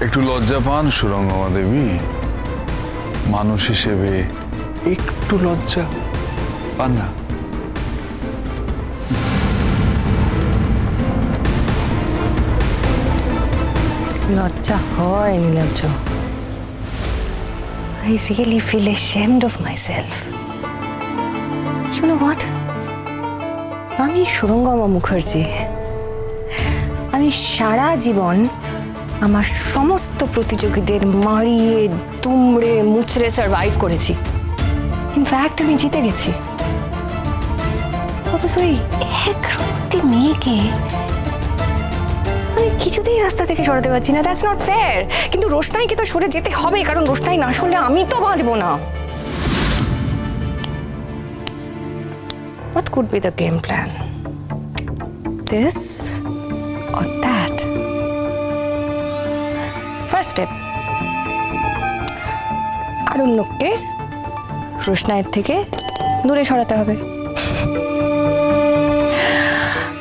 একটু লজ্জা পান সুরঙ্গমা দেবী? মানুষ হিসেবে একটু লজ্জা পান না? লজ্জা হয় Nilabja. I really feel ashamed of myself. You know what? আমি সুরঙ্গমা মুখার্জি। আমি সারা জীবন আমার সমস্ত প্রতিযোগীদের মারিয়ে দুমড়ে মুচড়ে সার্ভাইভ করেছি। ইনফ্যাক্ট আমি জিতে গেছি। অথচ ওই এক রত্তি মেয়েকে আমি কিছুতেই রাস্তা থেকে সরাতে পারছি না। That's not fair. কিন্তু রোশনাইকে তো সরে যেতে হবে, কারণ রোশনাই না সরলে আমি তো বাঁচবো না। What could be the game plan? This or that? First step, আরণ্যককে রোশনাইয়ের থেকে দূরে সরাতে হবে।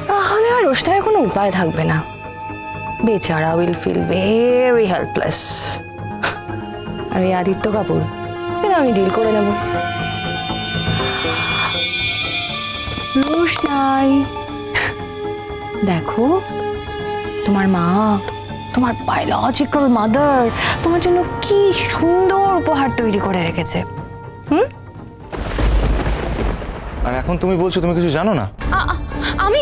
তাহলে আর রোশনাইয়ের কোনো উপায় থাকবে না। বেচারা উইল ফিল ভেরি হেল্পলেস। আর এই আদিত্য কাপুর এটা আমি ডিল করে নেব। রোশনাই, দেখো তোমার মা, তোমার বায়োলজিক্যাল মাদার তোমার জন্য কি সুন্দর উপহার তৈরি করে রেখেছে। আর এখন তুমি বলছো তুমি কিছু জানো না? আমি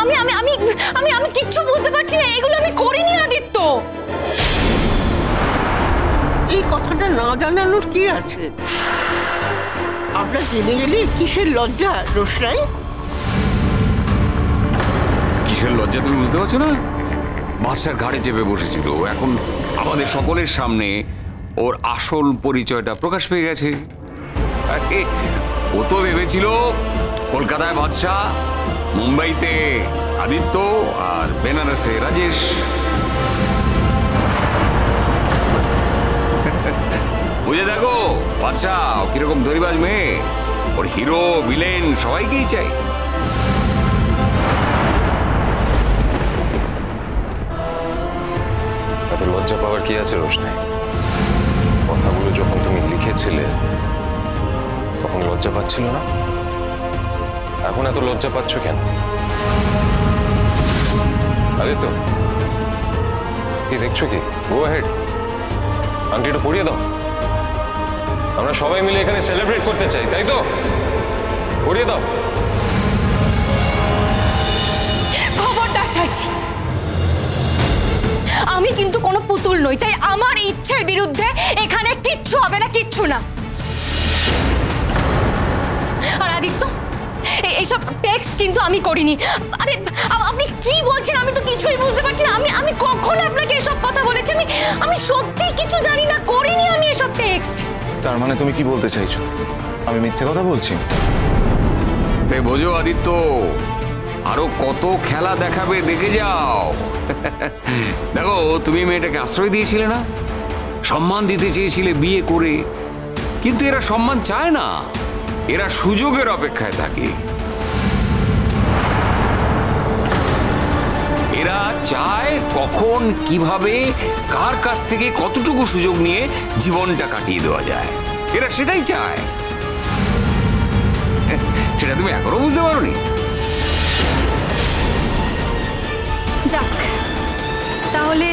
আমি আমি আমি আমি আমি কিচ্ছু বুঝতে পারছি না। এগুলো আমি করিনি আদিত্য। এই কথাটা না জানানোর কি আছে? আমরা জেনে গেলে কিসের লজ্জা রোশনাই? কিসের লজ্জা তুমি বুঝতে পারছো না? বাদশার ঘাড়ে চেপে বসেছিল, এখন আমাদের সকলের সামনে ওর আসল পরিচয়টা প্রকাশ পেয়ে গেছে। ও তো ভেবেছিল কলকাতায় বাদশা, মুম্বাইতে আদিত্য আর বেনারসে রাজেশ। বুঝে দেখো বাদশা কিরকম ধরিবাজ মেয়ে, ওর হিরো ভিলেন সবাইকেই চাই। এত লজ্জা পাওয়ার কি আছে রোশনাই? কথাগুলো যখন তুমি লিখেছিলে তখন লজ্জা পাচ্ছিল না? এখন এত লজ্জা পাচ্ছ কেন? আদিত্য, কি দেখছো কি? গো হেড, আংটিটা পরিয়ে দাও। আমরা সবাই মিলে এখানে সেলিব্রেট করতে চাই, তাই তো? পরিয়ে দাও। খবরদার সার্জি, আমি কিন্তু কোনো পুতুল নই, তাই আমার ইচ্ছের বিরুদ্ধে এখানে কিচ্ছু হবে না, কিচ্ছু না। আর আদিত্য, এইসব টেক্সট কিন্তু আমি করিনি। আরে আপনি কি বলছেন? আমি তো কিছুই বুঝতে পারছি না। আমি কখন আপনাকে এসব কথা বলেছি? আমি সত্যি কিছু জানি না, করিনি আমি এসব টেক্সট। তার মানে তুমি কি বলতে চাইছো? আমি মিথ্যে কথা বলছি? বোঝো আদিত্য, আরো কত খেলা দেখাবে, দেখে যাও। দেখো, তুমি মেয়েটাকে আশ্রয় দিয়েছিলে না, সম্মান দিতে চেয়েছিলে বিয়ে করে, কিন্তু এরা সম্মান চায় না, এরা সুযোগের অপেক্ষায় থাকে। এরা চায় কখন কিভাবে কার কাছ থেকে কতটুকু সুযোগ নিয়ে জীবনটা কাটিয়ে দেওয়া যায়, এরা সেটাই চায়। সেটা তুমি এখনো বুঝতে পারোনি? যাক, তাহলে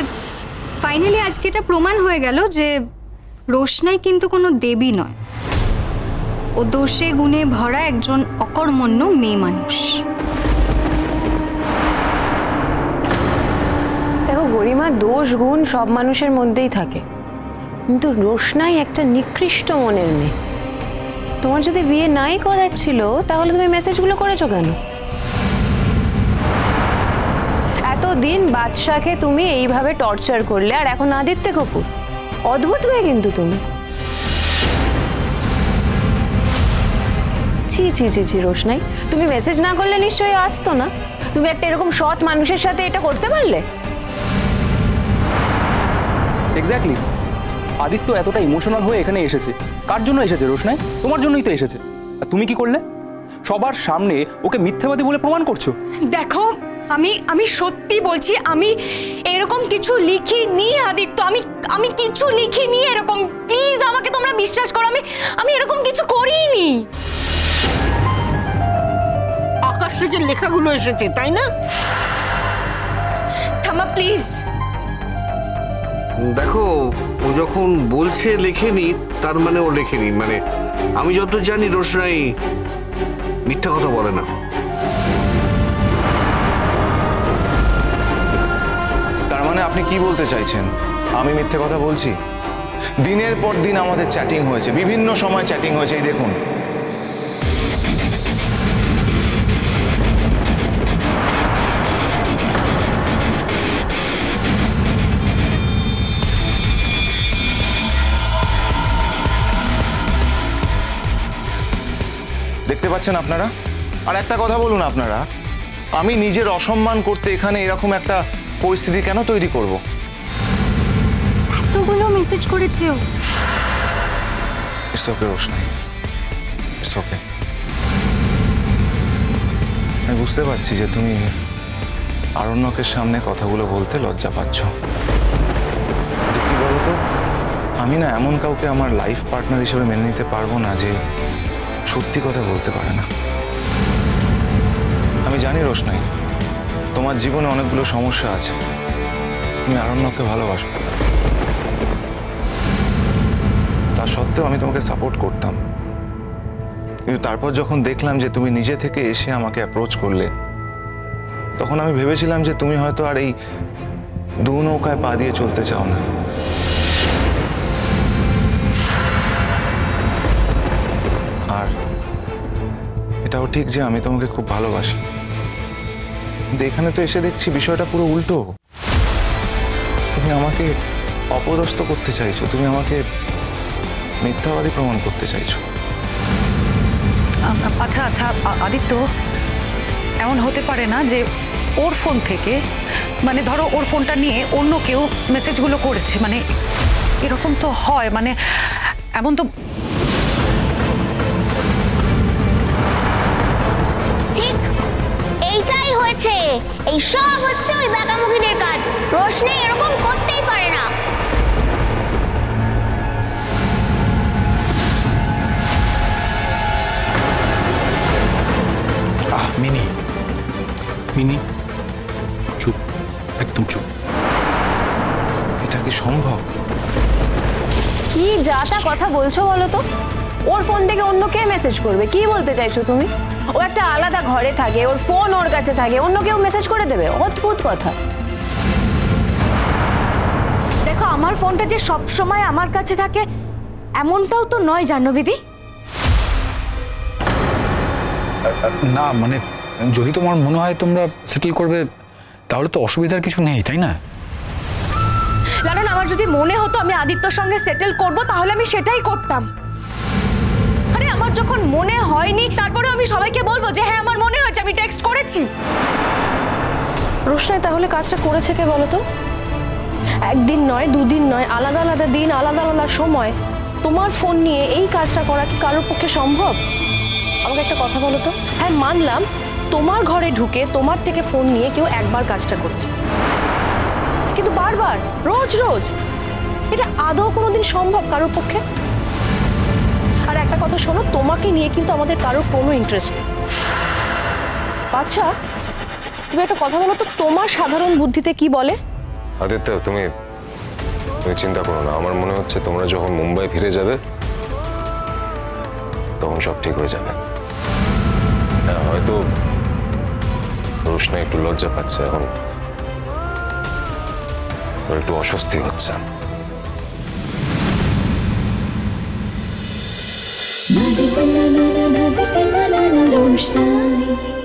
ফাইনালি আজকে এটা প্রমাণ হয়ে গেল যে রোশনাই কিন্তু কোনো দেবী নয়, ও দোষে গুণে ভরা একজন অকর্মণ্য মেয়ে মানুষ। দেখো গরিমা, দোষ গুণ সব মানুষের মধ্যেই থাকে, কিন্তু রোশনাই একটা নিকৃষ্ট মনের মেয়ে। তোমার যদি বিয়ে নাই করার ছিল তাহলে তুমি মেসেজগুলো করেছো কেন? এতদিন বাদশাকে তুমি এইভাবে টর্চার করলে, আর এখন আদিত্য কাপুর। অদ্ভুত হয়ে কিন্তু তুমি। ছি ছি ছি ছি রোশনাই, তুমি মেসেজ না করলে নিশ্চয়ই আসতো না। তুমি একটা এরকম সৎ মানুষের সাথে এটা করতে পারলে? এক্স্যাক্টলি। আদিত্য এতটা ইমোশনাল হয়ে এখানে এসেছে, কার জন্য এসেছে রোশনাই? তোমার জন্যই তো এসেছে। আর তুমি কি করলে? সবার সামনে ওকে মিথ্যাবাদী বলে প্রমাণ করছো। দেখো, আমি সত্যি বলছি, আমি এরকম কিছু লিখিনি আদিত্য। আমি কিছু লিখিনি এরকম। প্লিজ আমাকে তোমরা বিশ্বাস করো, আমি এরকম কিছু করিনি। আকাশ থেকে লেখাগুলো এসেছে, তাই না? থামা প্লিজ। দেখো, ও যখন বলছে লেখেনি, তার মানে ও লেখেনি। মানে আমি যত জানি রোশনাই মিথ্যা কথা বলে না। তার মানে আপনি কি বলতে চাইছেন? আমি মিথ্যে কথা বলছি? দিনের পর দিন আমাদের চ্যাটিং হয়েছে, বিভিন্ন সময় চ্যাটিং হয়েছে। এই দেখুন, দেখতে পাচ্ছেন আপনারা? আর একটা কথা বলুন আপনারা, আমি নিজের অসম্মান করতে এখানে এরকম একটা পরিস্থিতি কেন তৈরি করব? এতগুলো মেসেজ করেছে ও। It's okay Roshnai, it's okay. আমি বুঝতে পারছি যে তুমি আরণ্যকের সামনে কথাগুলো বলতে লজ্জা পাচ্ছ। কিন্তু কি বলতো, আমি না এমন কাউকে আমার লাইফ পার্টনার হিসেবে মেনে নিতে পারবো না যে সত্যি কথা বলতে পারে না। আমি জানি রোশনাই, তোমার জীবনে অনেকগুলো সমস্যা আছে, তুমি আরণ্যকে ভালোবাসো। তা সত্ত্বেও আমি তোমাকে সাপোর্ট করতাম, কিন্তু তারপর যখন দেখলাম যে তুমি নিজে থেকে এসে আমাকে অ্যাপ্রোচ করলে, তখন আমি ভেবেছিলাম যে তুমি হয়তো আর এই দু নৌকায় পা দিয়ে চলতে চাও না। আর এটাও ঠিক যে আমি তোমাকে খুব ভালোবাসি, কিন্তু এখানে তো এসে দেখছি বিষয়টা পুরো উল্টো। তুমি আমাকে অপদস্থ করতে চাইছো, তুমি আমাকে মিথ্যাবাদী প্রমাণ করতে চাইছো। আচ্ছা আচ্ছা আদিত্য, এমন হতে পারে না যে ওর ফোন থেকে, মানে ধরো ওর ফোনটা নিয়ে অন্য কেউ মেসেজগুলো করেছে? মানে এরকম তো হয়, মানে এমন তো। ঠিক এইটাই হয়েছে, এই সব হচ্ছে ওই বাঁকামুখিদের কাজ। রোশনাই এরকম করতেই পারে না। মিনি, মিনি চুপ, একদম চুপ। এটা কি সম্ভব? কি যা তা কথা বলছো বলো তো? ওর ফোন থেকে অন্য কে মেসেজ করবে? কি বলতে চাইছো তুমি? ও একটা আলাদা ঘরে থাকে, ওর ফোন ওর কাছে থাকে, অন্য কেউ মেসেজ করে দেবে? অদ্ভুত কথা। দেখো, আমার ফোনটা যে সব সময় আমার কাছে থাকে এমনটাও তো নয় জাহ্নবীদি। না মানে যদি তোমার মনে হয় তোমরা সেটেল করবে, তাহলে তো অসুবিধার কিছু নেই, তাই না? লালন, আমার যদি মনে হতো আমি আদিত্যর সঙ্গে সেটেল করব, তাহলে আমি সেটাই করতাম। আরে আমার যখন মনে হয়নি, তারপরে আমি সবাইকে বলবো যে হ্যাঁ আমার মনে হয়েছে, আমি টেক্সট করেছি। রোশনাই তাহলে কাজটা করেছে কে বলো তো? একদিন নয়, দুদিন নয়, আলাদা আলাদা দিন, আলাদা আলাদা সময় তোমার ফোন নিয়ে এই কাজটা করা কি কারোর পক্ষে সম্ভব? আমাকে একটা কথা বলো তো। হ্যাঁ মানলাম, তোমার ঘরে ঢুকে তোমার থেকে ফোন নিয়ে কেউ একবার কাজটা করছে, কিন্তু বারবার, রোজ রোজ, এটা আদৌ কোনোদিন সম্ভব কারোর পক্ষে? আর একটা কথা শোনো, তোমাকে নিয়ে কিন্তু আমাদের কারোর কোনো ইন্টারেস্ট নেই। আচ্ছা তুমি একটা কথা বলো তো, তোমার সাধারণ বুদ্ধিতে কি বলে? আদিত্য, তুমি চিন্তা করো না। আমার মনে হচ্ছে তোমরা যখন মুম্বাই ফিরে যাবে তখন সব ঠিক হয়ে যাবে। হ্যাঁ, হয়তো রোশনাই একটু লজ্জা পাচ্ছে এখন, ওর একটু অস্বস্তি হচ্ছে। রোশনাই।